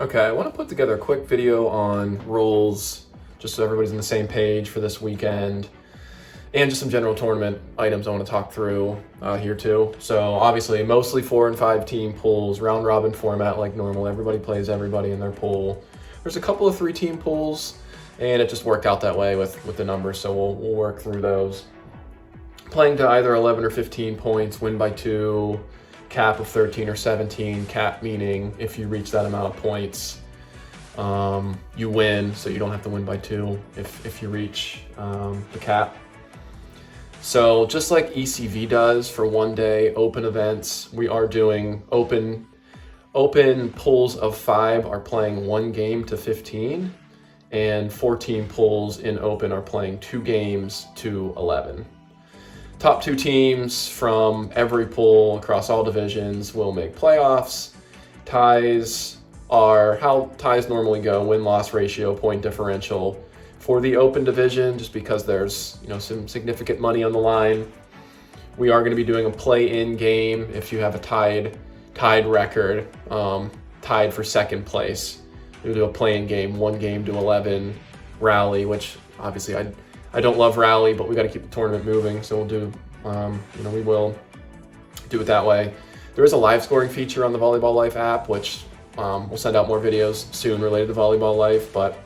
Okay, I want to put together a quick video on rules, just so everybody's on the same page for this weekend, and just some general tournament items I want to talk through here too. So obviously, mostly 4 and 5 team pools, round robin format like normal. Everybody plays everybody in their pool. There's a couple of 3-team pools, and it just worked out that way with the numbers, so we'll work through those. Playing to either 11 or 15 points, win by 2, cap of 13 or 17, cap meaning if you reach that amount of points, you win, so you don't have to win by 2 if you reach the cap. So just like ECV does for one day open events, we are doing open pools of 5 are playing 1 game to 15, and 14 pools in open are playing 2 games to 11. Top 2 teams from every pool across all divisions will make playoffs. Ties are how ties normally go: win-loss ratio, point differential. For the open division, just because there's some significant money on the line, we are going to be doing a play-in game if you have a tied record, tied for second place. We'll do a play-in game, 1 game to 11 rally, which obviously I don't love rally, but we got to keep the tournament moving, so we'll do, we will do it that way. There is a live scoring feature on the Volleyball Life app, which we'll send out more videos soon related to Volleyball Life, but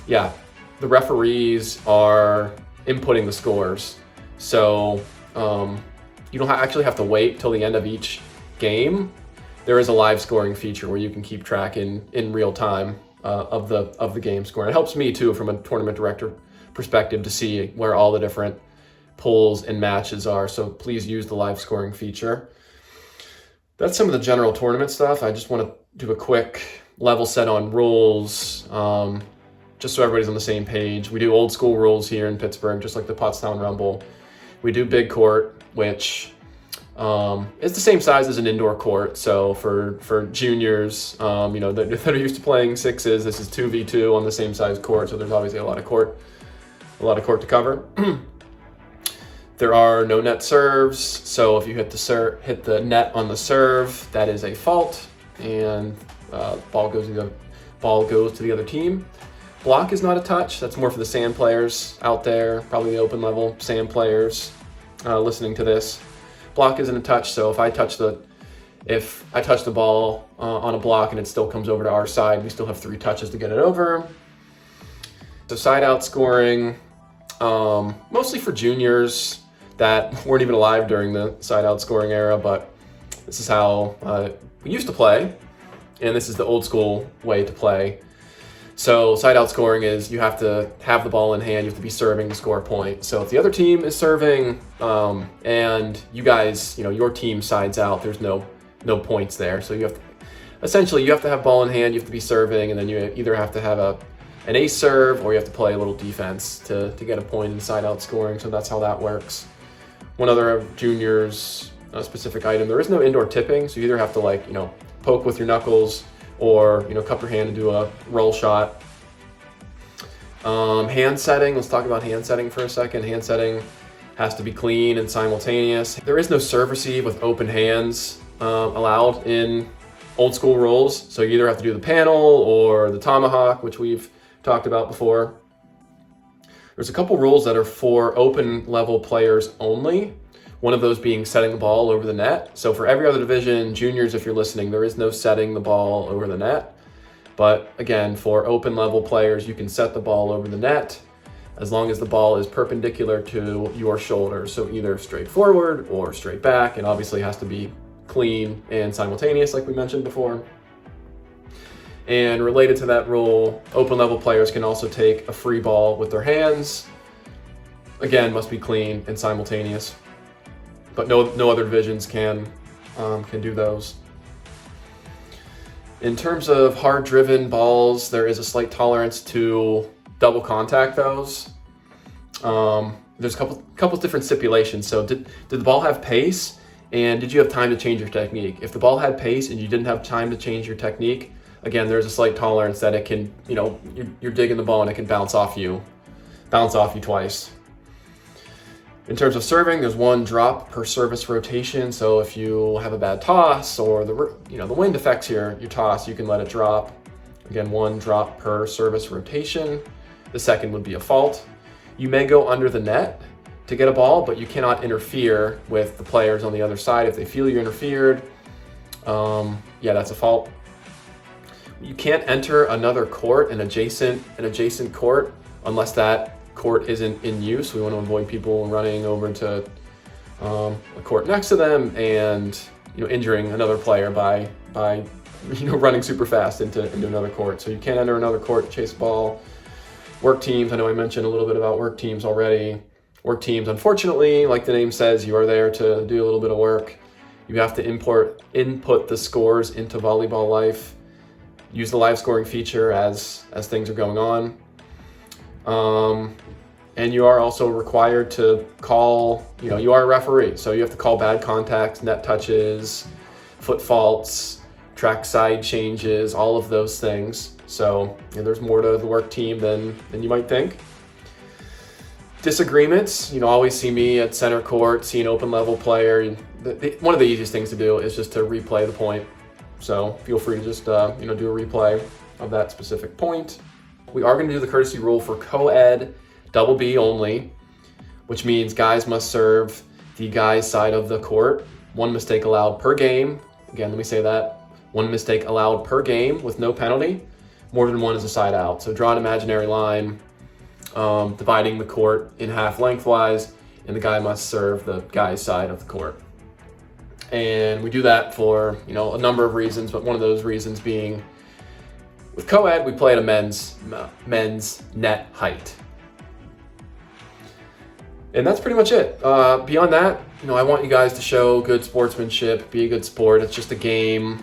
yeah, the referees are inputting the scores. So you don't actually have to wait till the end of each game. There is a live scoring feature where you can keep track in real time of the game score. It helps me too from a tournament director perspective to see where all the different pulls and matches are. So please use the live scoring feature. That's some of the general tournament stuff. I just want to do a quick level set on rules, just so everybody's on the same page. We do old school rules here in Pittsburgh, just like the Pottstown Rumble. We do big court, which is the same size as an indoor court. So for juniors, that are used to playing 6s, this is 2v2 on the same size court. So there's obviously a lot of court to cover. There are no net serves, so if you hit the net on the serve, that is a fault, and ball goes to the other team. Block is not a touch. That's more for the sand players out there, probably the open level sand players listening to this. Block isn't a touch, so if I touch the ball on a block and it still comes over to our side, we still have 3 touches to get it over. So side out scoring, mostly for juniors that weren't even alive during the side out scoring era, but this is how we used to play, and this is the old school way to play. So side out scoring is you have to have the ball in hand, you have to be serving to score a point. So if the other team is serving and you guys, your team sides out, there's no points there. So you have to have ball in hand, you have to be serving, and then you either have to have an ace serve or you have to play a little defense to get a point in side out scoring. So that's how that works. One other juniors specific item, there is no indoor tipping, so you either have to poke with your knuckles or cup your hand and do a roll shot. Hand setting, let's talk about hand setting for a second. Hand setting has to be clean and simultaneous. There is no serve receive with open hands allowed in old school rules, so you either have to do the panel or the tomahawk, which we've talked about before. There's a couple rules that are for open level players only. One of those being setting the ball over the net. So for every other division, juniors, if you're listening, there is no setting the ball over the net. But again, for open level players, you can set the ball over the net as long as the ball is perpendicular to your shoulder. So either straight forward or straight back, and obviously has to be clean and simultaneous like we mentioned before. And related to that rule, open level players can also take a free ball with their hands. Again, must be clean and simultaneous, but no other divisions can do those. In terms of hard-driven balls, there is a slight tolerance to double contact those. There's a couple different stipulations. So did the ball have pace, and did you have time to change your technique? If the ball had pace and you didn't have time to change your technique, again, there's a slight tolerance that it can, you're digging the ball and it can bounce off you twice. In terms of serving, there's 1 drop per service rotation. So if you have a bad toss or the wind affects your toss, you can let it drop. Again, 1 drop per service rotation. The second would be a fault. You may go under the net to get a ball, but you cannot interfere with the players on the other side. If they feel you interfered, yeah, that's a fault. You can't enter another court, an adjacent court, unless that court isn't in use. We want to avoid people running over to a court next to them and injuring another player by running super fast into another court. So you can't enter another court to chase a ball. Work teams, I know I mentioned a little bit about work teams already. Work teams, unfortunately, like the name says, you are there to do a little bit of work. You have to input the scores into Volleyball Life. Use the live scoring feature as things are going on. And you are also required to call, you are a referee, so you have to call bad contacts, net touches, foot faults, track side changes, all of those things. So there's more to the work team than you might think. Disagreements, always see me at center court, see an open level player. One of the easiest things to do is just to replay the point. So feel free to just do a replay of that specific point. We are going to do the courtesy rule for co-ed double B only, which means guys must serve the guys' side of the court. 1 mistake allowed per game. Again, let me say that. 1 mistake allowed per game with no penalty. More than 1 is a side out. So draw an imaginary line, dividing the court in half lengthwise, and the guy must serve the guy's side of the court. And we do that for a number of reasons, but one of those reasons being with co-ed, we play at a men's net height. And that's pretty much it. Beyond that, I want you guys to show good sportsmanship, be a good sport. It's just a game.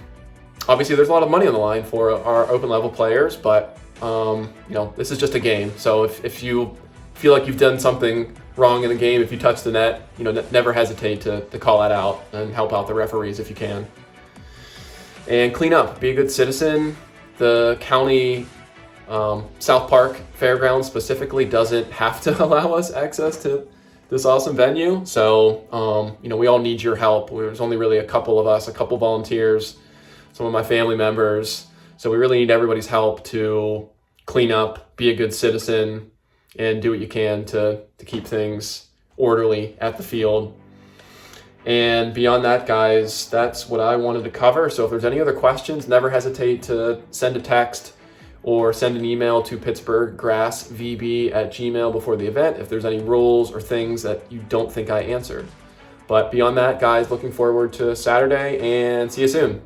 Obviously, there's a lot of money on the line for our open level players, but this is just a game. So if you feel like you've done something wrong in the game, if you touch the net, never hesitate to call that out and help out the referees if you can. And clean up, be a good citizen. The county South Park Fairgrounds specifically doesn't have to allow us access to this awesome venue. So, we all need your help. There's only really a couple of us, a couple volunteers, some of my family members. So we really need everybody's help to clean up, be a good citizen, and do what you can to keep things orderly at the field. And beyond that, guys, that's what I wanted to cover. So if there's any other questions, never hesitate to send a text or send an email to pittsburghgrassvb@gmail before the event if there's any rules or things that you don't think I answered. But beyond that, guys, looking forward to Saturday, and see you soon.